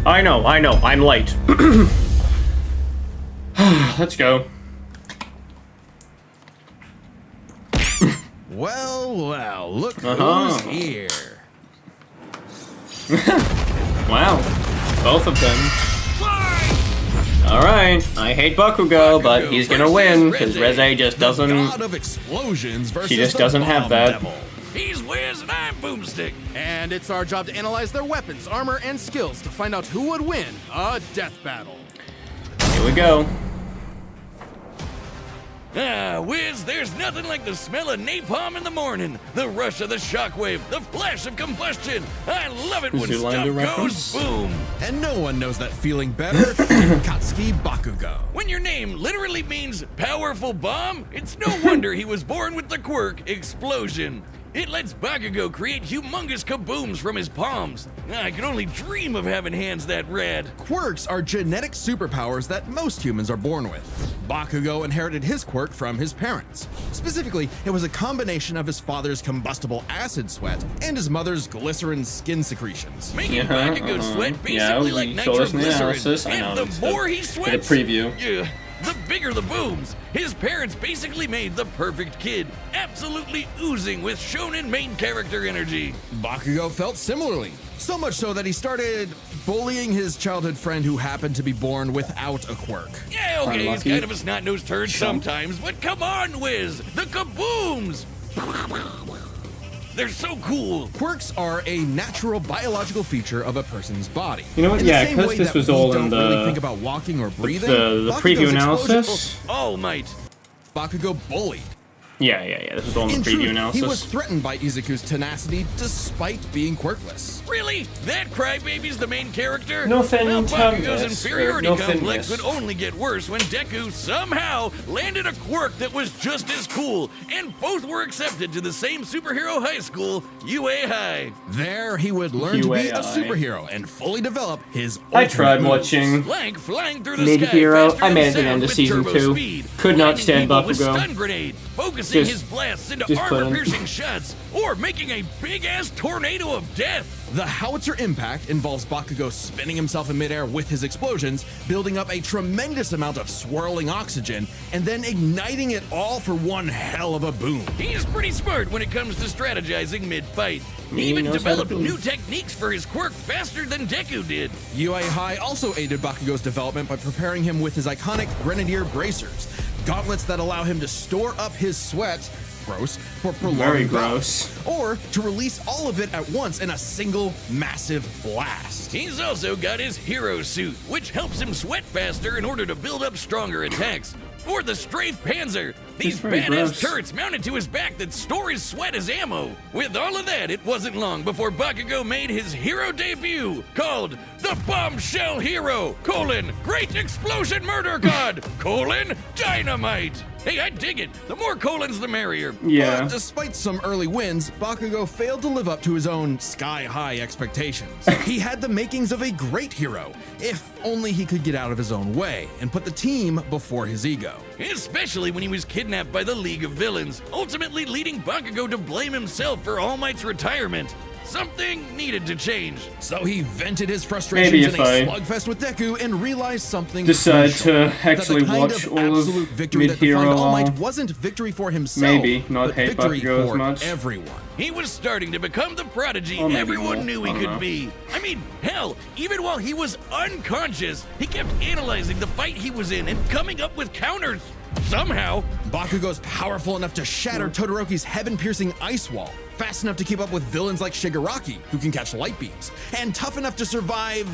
I know, I'm late. Let's go. Well, look who's here. Wow, both of them. Alright, I hate Bakugo, but he's gonna win, because Reze just doesn't... God of explosions versus She just doesn't have that. Devil. He's Wiz and I'm Boomstick. And it's our job to analyze their weapons, armor, and skills to find out who would win a death battle. Here we go. Ah, Wiz, there's nothing like the smell of napalm in the morning, the rush of the shockwave, the flash of combustion. I love it when Zoolander stuff reference? goes boom. And no one knows that feeling better than Katsuki Bakugo. When your name literally means powerful bomb, it's no wonder he was born with the quirk Explosion. It lets Bakugo create humongous kabooms from his palms. I could only dream of having hands that rad. Quirks are genetic superpowers that most humans are born with. Bakugo inherited his quirk from his parents. Specifically, it was a combination of his father's combustible acid sweat and his mother's glycerin skin secretions. Making Bakugo sweat basically like we saw this in the nitroglycerin. analysis. I know, And the more he the sweats, preview. yeah, the bigger the booms. His parents basically made the perfect kid, absolutely oozing with shonen main character energy. Bakugo felt similarly, so much so that he started bullying his childhood friend who happened to be born without a quirk. Yeah, okay, he's Unlucky. kind of a snot-nosed turd sometimes, but come on, Wiz! The kabooms! They're so cool! Quirks are a natural biological feature of a person's body. You know what? In the Yeah, same 'cause way this that was we all don't in the- really think about walking or breathing. The Bakugo's preview explosion- analysis? All Might. Bakugo bullied. Yeah, this was all in In the preview truth, analysis. he was threatened by Izuku's tenacity despite being quirkless. Really? That crybaby's the main character? No offense, Now Bakugo's yes, inferiority no complex offense. would only get worse when Deku somehow landed a quirk that was just as cool, and both were accepted to the same superhero high school, UA High. There, he would learn to be a UAI. superhero and fully develop his I ultimate tried moves. watching Like flying through the Mid-Hero. sky faster I than made it to the sound end of with season turbo 2. speed, Could not blinding stand people with Bakugo. stun grenade, focusing Just- his blasts into just couldn't. armor-piercing shots, or making a big-ass tornado of death. The howitzer impact involves Bakugo spinning himself in midair with his explosions, building up a tremendous amount of swirling oxygen, and then igniting it all for one hell of a boom. He's pretty smart when it comes to strategizing mid-fight. He He even knows how to developed boom. new techniques for his quirk faster than Deku did. UA High also aided Bakugo's development by preparing him with his iconic Grenadier bracers, gauntlets that allow him to store up his sweat, gross, for prolonged Very bouts, gross. or to release all of it at once in a single massive blast. He's also got his hero suit, which helps him sweat faster in order to build up stronger attacks. Or the Strafe Panzer, these very badass gross. turrets mounted to his back that store his sweat as ammo. With all of that, it wasn't long before Bakugo made his hero debut, called the Bombshell Hero, Great Explosion Murder God, Dynamite. Hey, I dig it. The more colons, the merrier. Yeah. But despite some early wins, Bakugo failed to live up to his own sky-high expectations. He had the makings of a great hero, if only he could get out of his own way and put the team before his ego. Especially when he was kidnapped by the League of Villains, ultimately leading Bakugo to blame himself for All Might's retirement. Something needed to change. So he vented his frustrations Maybe in if a I slugfest with Deku and realized something decide crucial, to that actually the kind watch of all of absolute victory that Mid-Hero, defined All Might wasn't victory for himself, maybe not but hate victory Bakugo as for much. everyone. He was starting to become the prodigy Or maybe everyone more. knew he I don't could know. be. I mean, hell, even while he was unconscious, he kept analyzing the fight he was in and coming up with counters. Somehow, Bakugo's powerful enough to shatter Todoroki's heaven-piercing ice wall, fast enough to keep up with villains like Shigaraki, who can catch light beams, and tough enough to survive,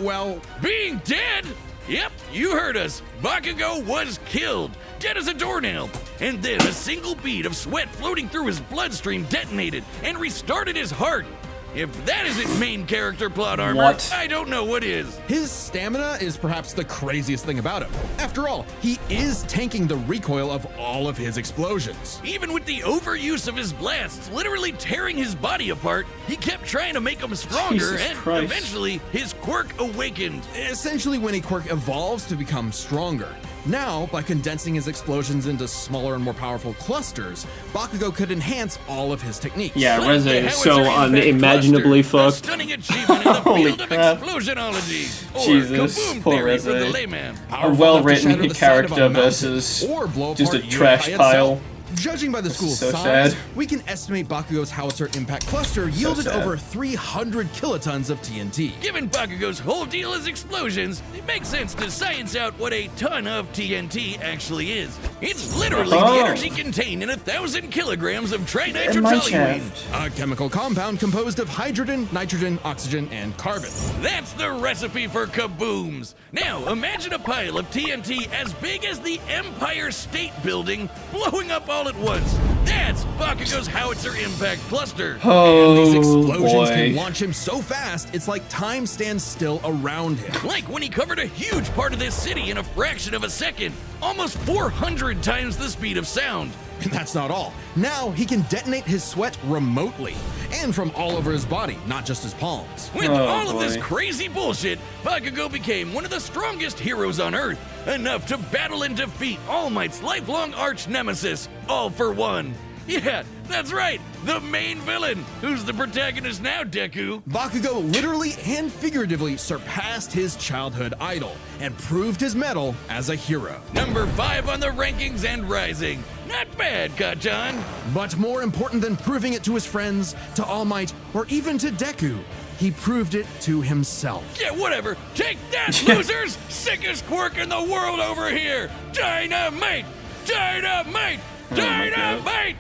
well, being dead? Yep, you heard us. Bakugo was killed, dead as a doornail. And then a single bead of sweat floating through his bloodstream detonated and restarted his heart. If that isn't main character plot armor, What? I don't know what is. his stamina is perhaps the craziest thing about him. After all, he is tanking the recoil of all of his explosions. Even with the overuse of his blasts literally tearing his body apart, he kept trying to make him stronger, Jesus and Christ. eventually his quirk awakened. Essentially, when a quirk evolves to become stronger, Now, by condensing his explosions into smaller and more powerful clusters, Bakugo could enhance all of his techniques. Yeah, Like Reze the is so howitzer impact unimaginably cluster, a fucked. stunning achievement in the Holy field crap. of explosionology. Or Jesus, kaboom poor theory for the Reze. layman. A Powerful enough to well-written shatter the side of a character mountain, versus or blow just a apart Europe trash by pile. itself. Judging by the school's so size, sad. we can estimate Bakugo's howitzer impact cluster yielded sad. over 300 kilotons of TNT. Given Bakugo's whole deal is explosions, it makes sense to science out what a ton of TNT actually is. It's literally Oh. the energy contained in 1,000 kilograms of In my trinitrotoluene. shaft. A chemical compound composed of hydrogen, nitrogen, oxygen, and carbon. That's the recipe for kabooms. Now, imagine a pile of TNT as big as the Empire State Building blowing up all at once. That's Bakugo's howitzer impact cluster. Oh, These explosions boy. can launch him so fast, it's like time stands still around him. Like when he covered a huge part of this city in a fraction of a second, almost 400 times the speed of sound. And that's not all. Now he can detonate his sweat remotely and from all over his body, not just his palms. With Oh, all of this boy. crazy bullshit, Bakugo became one of the strongest heroes on Earth, enough to battle and defeat All Might's lifelong arch nemesis, All for One. Yeah, that's right, the main villain. Who's the protagonist now, Deku? Bakugo literally and figuratively surpassed his childhood idol and proved his mettle as a hero. Number 5 on the rankings and rising. Not bad, Kachan. But more important than proving it to his friends, to All Might, or even to Deku, he proved it to himself. Yeah, whatever. Take that, losers! Sickest quirk in the world over here! Dynamite! Dynamite! Oh my God. Dynamite!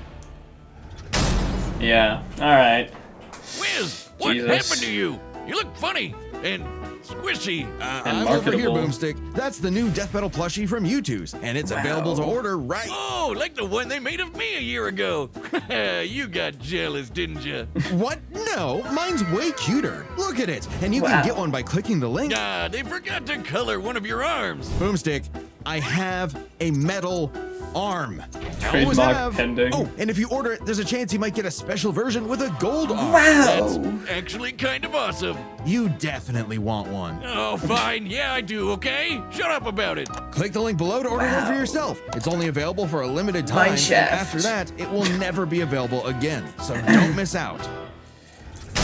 Yeah, alright. Wiz, what Jesus. happened to you? You look funny and squishy. I'm over here, marketable. Boomstick. That's the new Death Metal plushie from YouTube's, and it's available to order right. Oh, like the one they made of me a year ago. You got jealous, didn't you? What? No, mine's way cuter. Look at it, and you Wow. can get one by clicking the link. Ah, they forgot to color one of your arms. Boomstick, I have a metal arm. I always Trademark have. pending. Oh, and if you order it, there's a chance you might get a special version with a gold arm. That's actually kind of awesome. You definitely want one. Oh, fine. Yeah, I do, okay? Shut up about it. Click the link below to order one for yourself. It's only available for a limited time, and shaft. after that, it will never be available again. So don't miss out.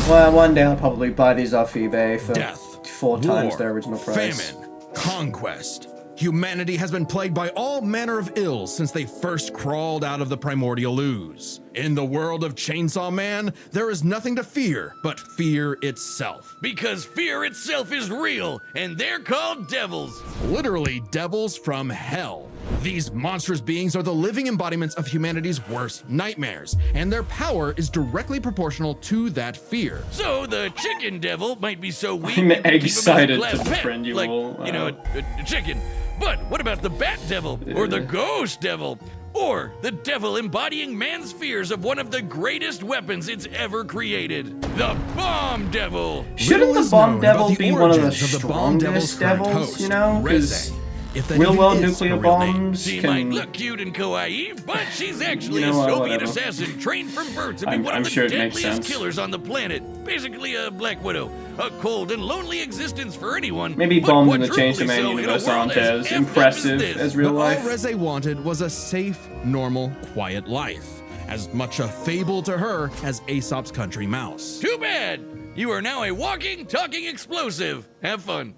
Well, one day I'll probably buy these off eBay for Death, 4 times war, their original price. famine, conquest. Humanity has been plagued by all manner of ills since they first crawled out of the primordial ooze. In the world of Chainsaw Man, there is nothing to fear but fear itself. Because fear itself is real, and they're called devils. Literally devils from hell. These monstrous beings are the living embodiments of humanity's worst nightmares, and their power is directly proportional to that fear. So the chicken devil might be so weak I'm you can keep him as a excited class to pet, befriend you like, all. you know, a chicken. But what about the bat devil, or the ghost devil, or the devil embodying man's fears of one of the greatest weapons it's ever created, the bomb devil? Shouldn't Little the is bomb known devil about the be one of the origins of the bomb devil's strongest current devils, host, you know? 'Cause Reze. If that real even world is nuclear a real name. bombs She can... might look cute and kawaii, but she's actually You know a what, Soviet whatever. assassin trained from birth to be I'm- one I'm of the sure it makes deadliest sense. killers on the planet. Basically a Black Widow. A cold and lonely existence for anyone. Maybe but bombs in the quadruply Chainsaw Man so in a universe world aren't as as effed up impressive this. as real But life. all Reze wanted was a safe, normal, quiet life. As much a fable to her as Aesop's country mouse. Too bad. You are now a walking, talking explosive. Have fun.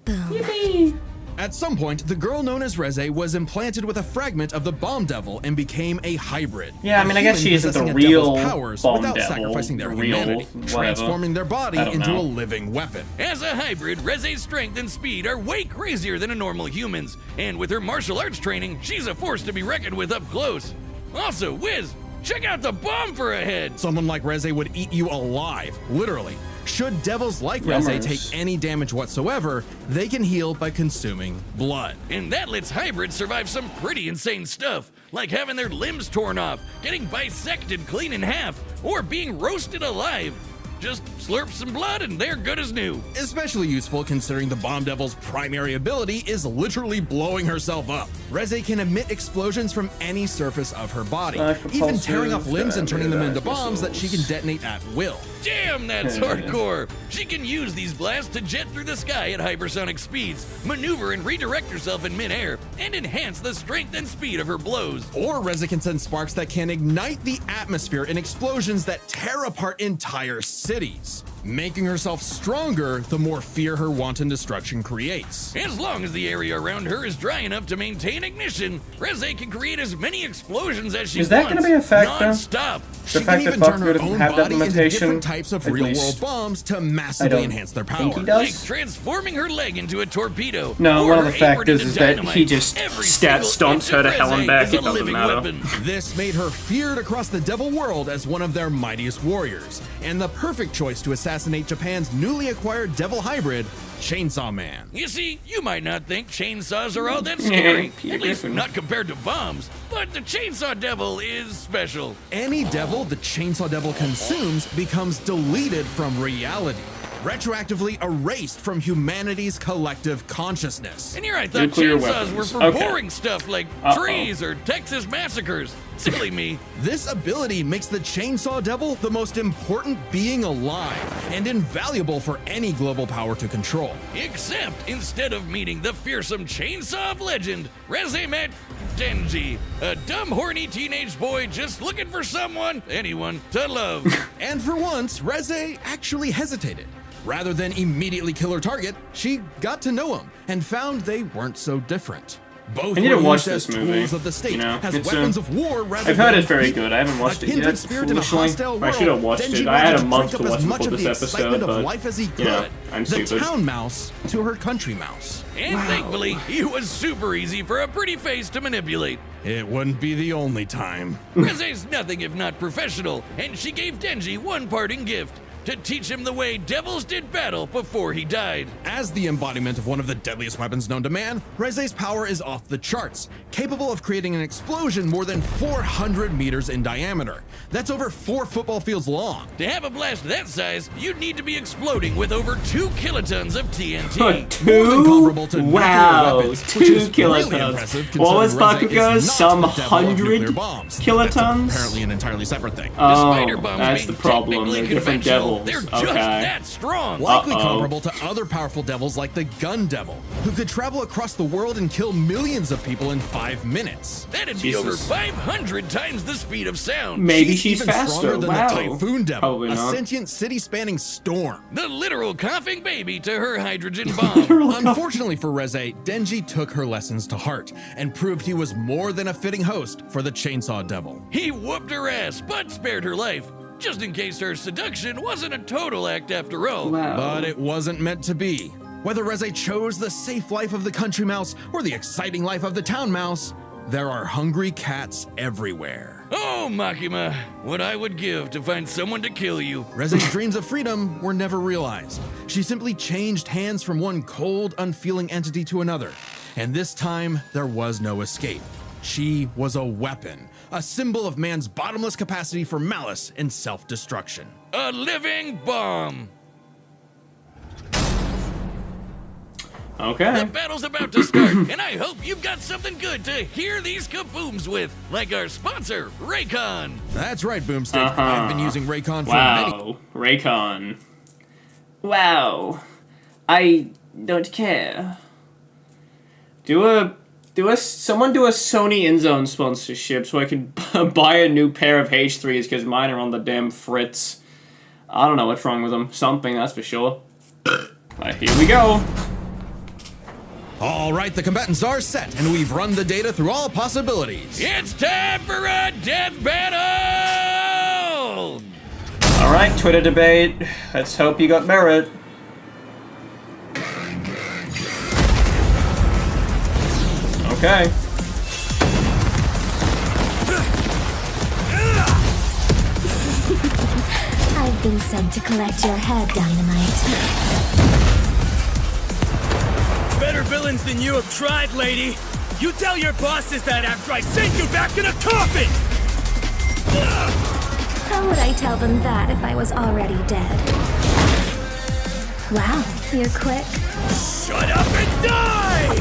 At some point, the girl known as Reze was implanted with a fragment of the bomb devil and became a hybrid. Yeah, I mean, I guess A human she isn't the possessing a devil's real powers bomb without devil, sacrificing their the real humanity, whatever. transforming their body I don't into know. a living weapon. As a hybrid, Reze's strength and speed are way crazier than a normal human's. And with her martial arts training, she's a force to be reckoned with up close. Also, Wiz, check out the bomb for a head. Someone like Reze would eat you alive, literally. Should devils like Reze Yummers. take any damage whatsoever, they can heal by consuming blood. And that lets hybrids survive some pretty insane stuff, like having their limbs torn off, getting bisected clean in half, or being roasted alive. Just slurp some blood and they're good as new. Especially useful considering the bomb devil's primary ability is literally blowing herself up. Reze can emit explosions from any surface of her body, Like even tearing propulsive off limbs and turning them into diameter bombs that she can missiles. detonate at will. Damn, that's hardcore! She can use these blasts to jet through the sky at hypersonic speeds, maneuver and redirect herself in midair, and enhance the strength and speed of her blows. Or Reze can send sparks that can ignite the atmosphere in explosions that tear apart entire cities. Making herself stronger, the more fear her wanton destruction creates. As long as the area around her is dry enough to maintain ignition, Reze can create as many explosions as she wants. Is that gonna be a fact, though? non-stop. She The can fact that even turn her Bakugo doesn't own have that body into limitation, different types of at real-world least, bombs to I massively don't enhance their think power. he Like does. transforming her leg into a torpedo. No, or one of the her fact apron is into that dynamite. he just Every stat single stomps her to inch hell of and back, Reze it is a doesn't living matter. weapon. This made her feared across the Devil world as one of their mightiest warriors, and the perfect choice to assassinate Japan's newly acquired Devil hybrid, Chainsaw Man. You see, you might not think chainsaws are all that scary, Peter at least Griffin. not compared to bombs, but the Chainsaw Devil is special. Any devil the Chainsaw Devil consumes becomes deleted from reality, retroactively erased from humanity's collective consciousness. And here I thought Nuclear chainsaws were weapons. for Okay. boring stuff like trees or Texas massacres. Silly me. This ability makes the Chainsaw Devil the most important being alive and invaluable for any global power to control. Except instead of meeting the fearsome chainsaw of legend, Reze met Denji, a dumb, horny teenage boy just looking for anyone, to love. And for once, Reze actually hesitated. Rather than immediately kill her target, she got to know him and found they weren't so different. Both I need to were watch used as this movie, tools of the state, you know, as it's, weapons of war rather I've heard than it's very people. good. I haven't watched A it kindred yet. spirit in a Foolishly. hostile world. I should have watched Denji it. I had wanted a month drink to up watch as much before of this the episode, excitement but of life as he could. you know, I'm the stupid. town mouse to her country mouse. And thankfully, he was super easy for a pretty face to manipulate. It wouldn't be the only time. Reze's nothing if not professional, and she gave Denji one parting gift. To teach him the way devils did battle before he died. As the embodiment of one of the deadliest weapons known to man, Reze's power is off the charts, capable of creating an explosion more than 400 meters in diameter. That's over 4 football fields long. To have a blast that size, you'd need to be exploding with over 2 kilotons of TNT. More than Two? comparable to nuclear Wow, weapons, which 2 is really kilotons. impressive What was considering Reze Bakugo's? is not Some the devil of 100 nuclear bombs. kilotons? That's apparently an entirely separate thing. The spider bombs that's being the problem. technically They're different conventional, devils. They're Okay. just that strong. Likely Uh-oh. comparable to other powerful devils like the Gun Devil, who could travel across the world and kill millions of people in 5 minutes. That'd be over Jesus. 500 times the speed of sound. Maybe she's even faster. stronger than Wow. the Typhoon Devil, Probably a not. sentient city-spanning storm. The literal coughing baby to her hydrogen bomb. Unfortunately for Reze, Denji took her lessons to heart and proved he was more than a fitting host for the Chainsaw Devil. He whooped her ass, but spared her life. Just in case her seduction wasn't a total act after all. Wow. But it wasn't meant to be. Whether Reze chose the safe life of the country mouse or the exciting life of the town mouse, there are hungry cats everywhere. Oh, Makima, what I would give to find someone to kill you. Reze's dreams of freedom were never realized. She simply changed hands from one cold, unfeeling entity to another. And this time, there was no escape. She was a weapon, a symbol of man's bottomless capacity for malice and self-destruction. A living bomb. Okay. The battle's about to start, and I hope you've got something good to hear these kabooms with, like our sponsor, Raycon. That's right, Boomstick. I've been using Raycon for many... Wow. Raycon. Wow. I don't care. Someone do a Sony InZone sponsorship so I can buy a new pair of H3s because mine are on the damn fritz. I don't know what's wrong with them. Something, that's for sure. But here we go. All right, the combatants are set, and we've run the data through all possibilities. It's time for a death battle! Alright, Twitter debate. Let's hope you got merit. Okay. I've been sent to collect your head, Dynamite. Better villains than you have tried, lady. You tell your bosses that after I send you back in a coffin! How would I tell them that if I was already dead? Wow, you're quick. Shut up and die!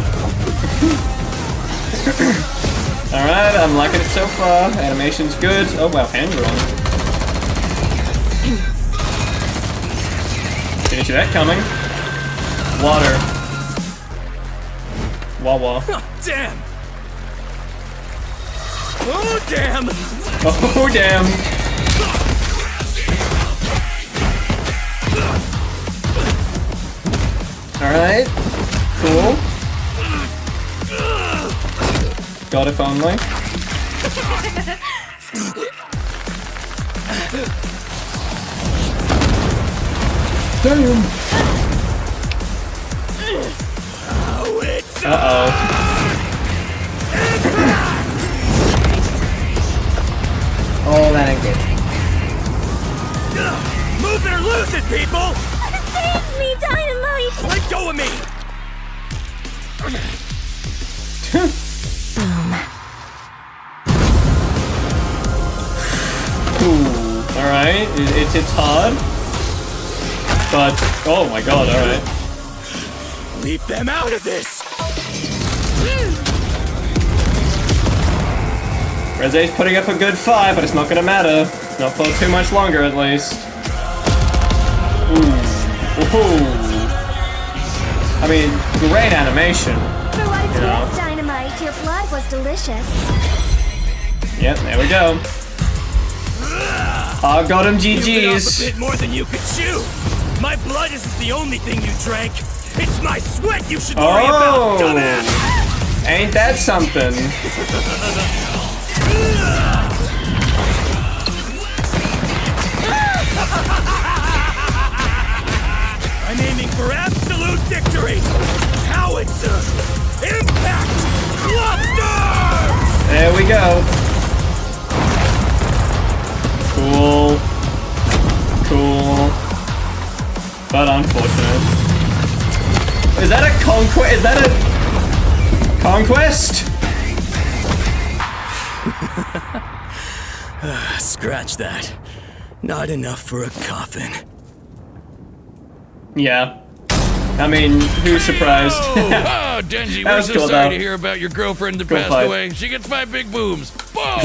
Alright, I'm liking it so far. Animation's good. Oh wow, hand drawn. Didn't see that coming. Water. Wawa. Oh, damn! Oh, damn! Oh, damn. Alright. Cool. God, if only. Damn. Uh-oh. Oh, that ain't good. Move it or lose it, people! Save me, Dynamite! Let go of me! Ooh. Alright. It's hard. But, oh my god, alright. Leave them out of this! Reze's putting up a good fight, but it's not gonna matter. Not for too much longer, at least. Ooh. Ooh. I mean, great animation. For what it's worth, Dynamite, your blood was delicious. Yep, there we go. Oh, got him, You bit off GG's. a bit more than you could chew. My blood isn't the only thing you drank. It's my sweat you should worry about, dumbass! Ain't that something? I'm aiming for absolute victory! Howitzer! Impact! Cluster! There we go. Cool. Cool. But unfortunate. Is that a conquest? Is that a conquest? Scratch that. Not enough for a coffin. Yeah. I mean, who's surprised? Oh, Denji, That we're was so cool, sorry though. to hear about your girlfriend that Cool passed fight. away. She gets 5 big booms. Boom!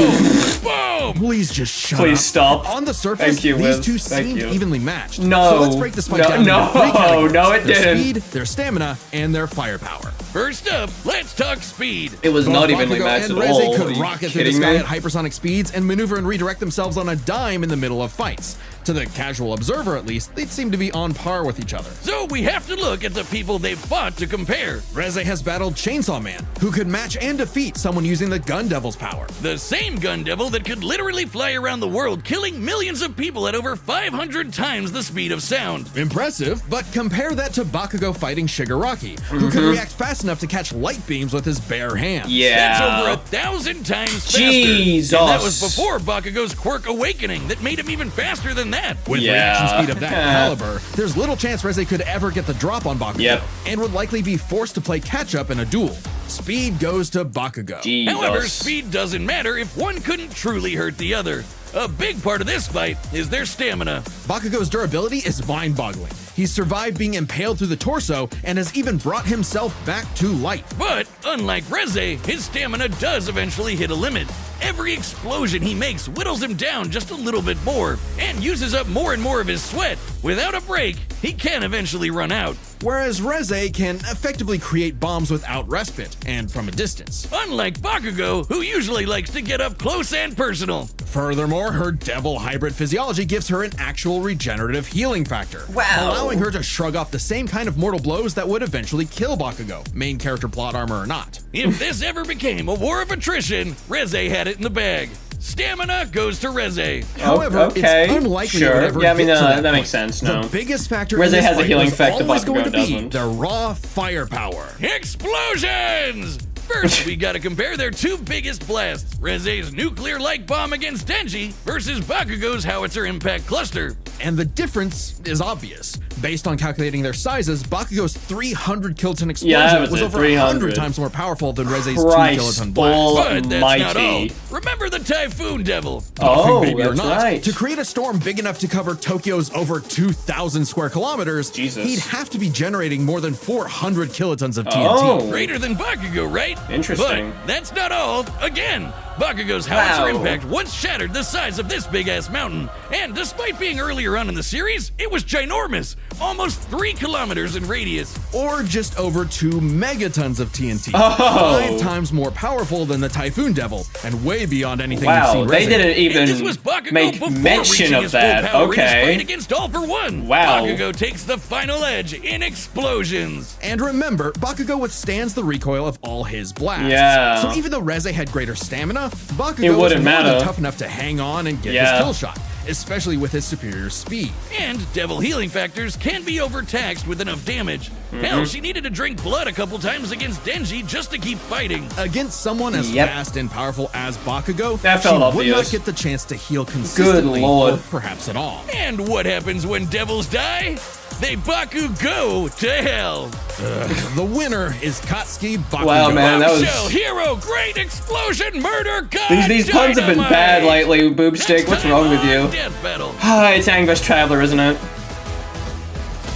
Boom! Please just shut up. Please stop. On the surface, Thank you, these Wiz. two Thank seemed you. evenly matched. No. So let's break this fight No, down no, into 3 categories. no, it their didn't. speed, their stamina, and their firepower. First up, let's talk speed. It was Both not evenly Bakugo matched and at Reze all. Are could you rocket through the kidding sky me? at hypersonic speeds and maneuver and redirect themselves on a dime in the middle of fights. To the casual observer, at least, they'd seem to be on par with each other. So we have to look at the people they've fought to compare. Reze has battled Chainsaw Man, who could match and defeat someone using the Gun Devil's power. The same gun devil that could literally fly around the world, killing millions of people at over 500 times the speed of sound. Impressive, but compare that to Bakugo fighting Shigaraki, who could react fast enough to catch light beams with his bare hands. That's over Yeah. 1,000 times faster. Jesus. And that was before Bakugo's quirk awakening that made him even faster than that. With Yeah. reaction speed of that caliber, there's little chance Reze could ever get the drop on Bakugo, Yep. and would likely be forced to play catch-up in a duel. Speed goes to Bakugo. Jesus. However, speed doesn't matter if one couldn't truly hurt the other. A big part of this fight is their stamina. Bakugo's durability is mind-boggling. He's survived being impaled through the torso and has even brought himself back to life. But, unlike Reze, his stamina does eventually hit a limit. Every explosion he makes whittles him down just a little bit more, and uses up more and more of his sweat. Without a break, he can eventually run out. Whereas Reze can effectively create bombs without respite, and from a distance. Unlike Bakugo, who usually likes to get up close and personal. Furthermore, her devil hybrid physiology gives her an actual regenerative healing factor. Wow. Allowing her to shrug off the same kind of mortal blows that would eventually kill Bakugo, main character plot armor or not. If this ever became a war of attrition, Reze had it in the bag. Stamina goes to Reze. However, okay, it's unlikely it sure. would ever Yeah, I mean, get to that point. makes sense, no. The biggest factor Reze in this has a fight healing was effect that always going Bakugo to be doesn't. the raw firepower. Explosions! First, we gotta compare their two biggest blasts, Reze's nuclear light bomb against Denji versus Bakugo's howitzer impact cluster. And the difference is obvious. Based on calculating their sizes, Bakugo's 300 kiloton explosion Yeah, that was was it, over 300. 100 times more powerful than Reze's 2 Christ kiloton blast. But that's not all. almighty. Remember the Typhoon Devil. Oh, Baby or that's not, right. to create a storm big enough to cover Tokyo's over 2,000 square kilometers, Jesus. he'd have to be generating more than 400 kilotons of TNT. Oh. Greater than Bakugo, right? Interesting. But that's not all. Again, Bakugo's howitzer Wow. impact once shattered the size of this big-ass mountain. And despite being earlier on in the series, it was ginormous. almost 3 kilometers in radius. Or just over 2 megatons of TNT. Oh. 5 times more powerful than the Typhoon Devil, and way beyond anything Wow, you've seen they Reze. didn't And this was even Bakugo make before mention reaching of his that. full power in his fight Okay. against All for One. Wow. Bakugo takes the final edge in explosions. And remember, Bakugo withstands the recoil of all his blasts. Yeah. So even though Reze had greater stamina, Bakugo It was wouldn't more matter. than tough enough to hang on and get Yeah. his kill shot, especially with his superior speed. And Devil healing factors can be overtaxed with enough damage. Hell, she needed to drink blood a couple times against Denji just to keep fighting. Against someone as Yep. fast and powerful as Bakugo, That she felt would not obvious. get the chance to heal consistently Lord. or perhaps at all. And what happens when devils die? They Bakugo to hell. The winner is Katsuki Bakugo. Wow, man, that was... Bombshell, hero, great explosion, murder, god, These puns have been dynamite. bad lately, Boobstick. Next What's time wrong with on you? Death Battle. It's Angus Traveler, isn't it?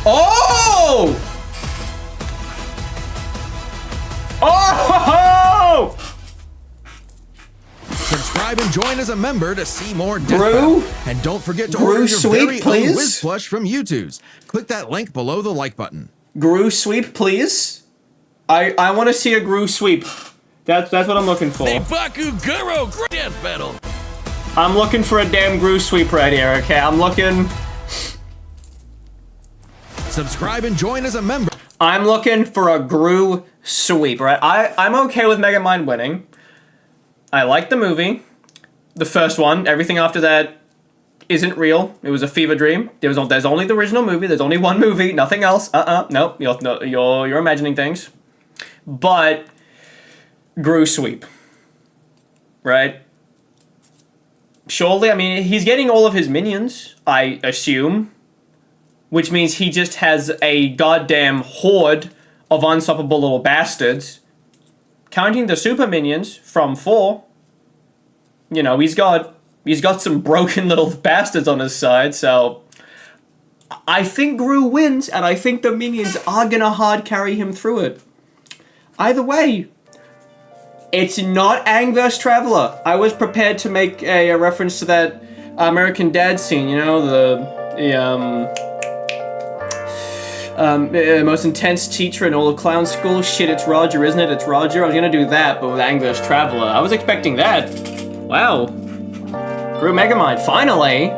Oh! Oh! Subscribe and join as a member to see more Death Gru? Battle. And don't forget to Gru order your Sweep, very please? own Whiz Plush from YouTube's. Click that link below the like button. Gru sweep, please. I want to see a Gru sweep. That's what I'm looking for. They Bakuguro, great Death Battle. I'm looking for a damn Gru sweep right here. Okay, I'm looking. Subscribe and join as a member. I'm looking for a Gru sweep, right? I'm okay with Megamind winning. I like the movie. The first one. Everything after that isn't real. It was a fever dream. There's only the original movie. There's only one movie. Nothing else. Nope. You're imagining things. But Gru sweep. Right? Surely, I mean, he's getting all of his minions, I assume. Which means he just has a goddamn horde of unstoppable little bastards. Counting the super minions from 4, you know, he's got some broken little bastards on his side, so I think Gru wins, and I think the minions are gonna hard carry him through it. Either way, it's not Aang vs. Traveler. I was prepared to make a reference to that American Dad scene, you know, the most intense teacher in all of clown school. Shit, it's Roger, isn't it? It's Roger. I was gonna do that, but with Aang vs. Traveler. I was expecting that. Wow. Gru Megamind, finally!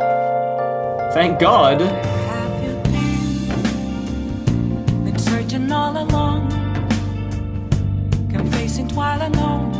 Thank God. Have you been searching all along? Confessing while alone.